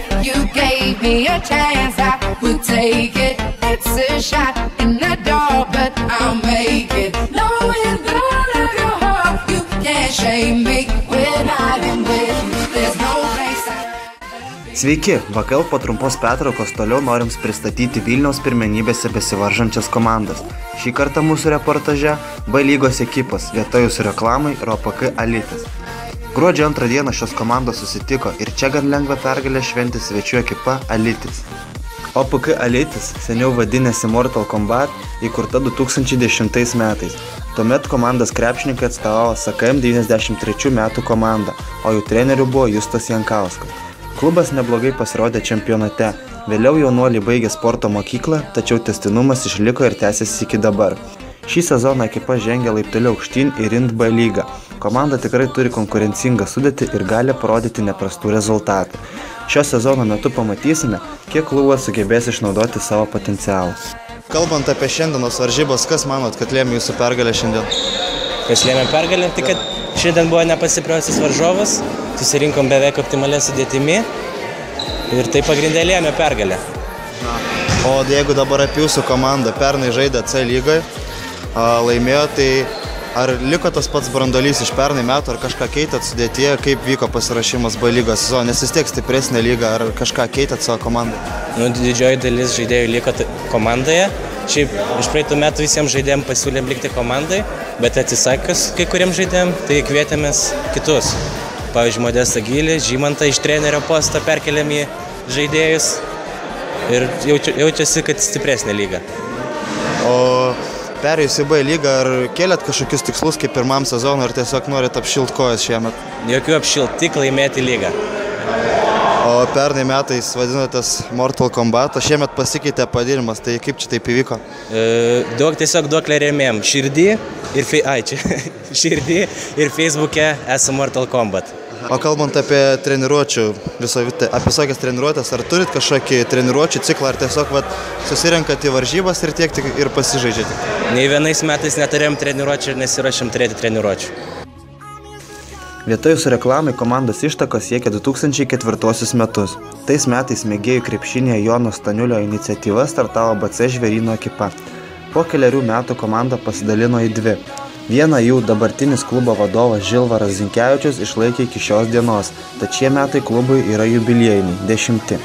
If you gave me a chance, I would take it. It's a shot in the dark, but I'll make it. Knowing that I love your heart, you can't shame me. When I'm with you, there's no place Sveiki, VKL po trumpos pertraukos toliau norim pristatyti Vilniaus pirmenybėse besivaržančias komandas. Šį kartą mūsų reportaže B lygos ekipos vieta jūsų reklamai ir OPK Alitis. Gruodžio 2 dieną šios komandos susitiko ir čia gan lengvą pergalę šventė svečių ekipa Alitis. OPK Alitis seniau vadinėsi Mortal Kombat, įkurta 2010 metais. Tuomet komandos krepšininkai atstovavo SKM 93 metų komandą, o jų treneriu buvo Justas Jankauskas. Klubas neblogai pasirodė čempionate. Vėliau jaunuoliai baigė sporto mokyklą, tačiau tęstinumas išliko ir tęsiasi iki dabar. Šį sezoną ekipa žengia laipteliu aukštyn į RIND B lygą. Komanda tikrai turi konkurencingą sudėtį ir gali parodyti neprastų rezultatų. Šio sezono metu pamatysime, kiek klubas sugebės išnaudoti savo potencialą. Kalbant apie šiandienos varžybas, kas manot, kad lėmė jūsų pergalę šiandien? Kas lėmė pergalę, tai kad šiandien buvo nepasipriausias varžovas, susirinkom beveik optimalę sudėtimi ir tai pagrindė lėmė pergalę. O jeigu dabar apie jūsų komandą, pernai žaidė C lygai, laimėjo, tai ar liko tas pats branduolys iš pernai metų, ar kažką keitėt sudėtyje, kaip vyko pasirašymas B lygos sezono, nes vis tiek stipresnė lyga, ar kažką keitėt savo komandą? Didžioji dalis žaidėjų liko komandoje. Šiaip iš praeitų metų visiems žaidėjams pasiūlėm likti komandai, bet atsisakius kai kuriems žaidėjams, tai kvietėmės kitus. Pavyzdžiui, Modestą Gylį, Žymantą iš trenerio posto perkeliam į žaidėjus ir jaučiasi, kad stipresnė lyga. O perėjus į B lygą, ar kėlėt kažkokius tikslus kaip pirmam sezonui, ar tiesiog norit apšilt kojas šiemet? Jokių apšilt, tik laimėti lygą. O pernai metais vadinotės Mortal Kombat, o šiemet pasikeitė pavadinimas, tai kaip čia taip įvyko? Tiesiog duoklę rėmėjom. Širdį ir Facebook'e esame Mortal Kombat. O kalbant apie treniruočių, apie visokias treniruotės, ar turit kažkokį treniruočių ciklą, ar tiesiog susirenkat į varžybas ir tiek ir pasižaidžiate? Nei vienais metais neturėjom treniruočių ir nesiruošiam turėti treniruočių. Vieta jūsų reklamai komandos ištakos siekia 2004 metus. Tais metais mėgėjų krepšinėje Jono Staniulio iniciatyva startavo BC Žvėryno ekipa. Po keliarių metų komanda pasidalino į dvi. Vieną jų dabartinis klubo vadovas Žilvaras Zinkevičius išlaikė iki šios dienos, tad šie metai klubui yra jubiliejiniai, 10.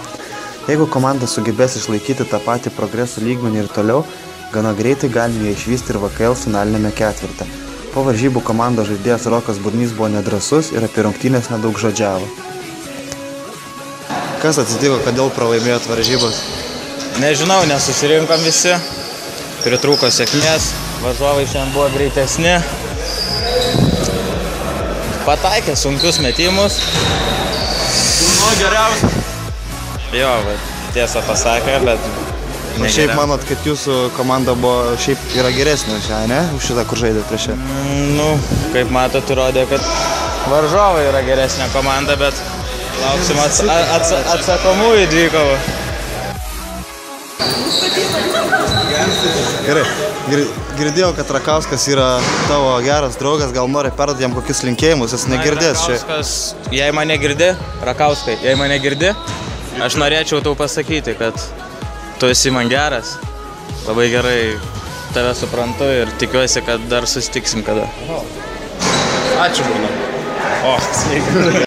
Jeigu komanda sugebės išlaikyti tą patį progreso lygmenį ir toliau, gana greitai galime ją išvysti ir VKL finalinėme ketvirte. Po varžybų komandos žaidėjas Rokas Burnys buvo nedrasus ir apie rungtynės nedaug žodžiavo. Kas atsitiko, kodėl pralaimėjot varžybas? Nežinau, nesusirinkom visi, pritrūko sėkmės, varžovai šiandien buvo greitesni, pataikė sunkius metimus. Geriausia. Jo, tiesą pasakė, bet... Šiaip manot, kad jūsų komanda buvo šiaip yra geresnė šią, ne? Už šitą, kur žaidė prieš šią? Kaip matot, įrodė, kad varžovai yra geresnė komanda, bet lauksim atsakomųjų dvikovų. Gerai. Girdėjau, kad Rakauskas yra tavo geras draugas, gal nori perduoti jam kokius linkėjimus, jis negirdės čia. Rakauskas, jei mane girdi, Rakauskai, jei mane girdi, aš norėčiau tau pasakyti, kad tu esi man geras, labai gerai tave suprantu ir tikiuosi, kad dar susitiksim kada. Ačiū, Bruno. Sveiki.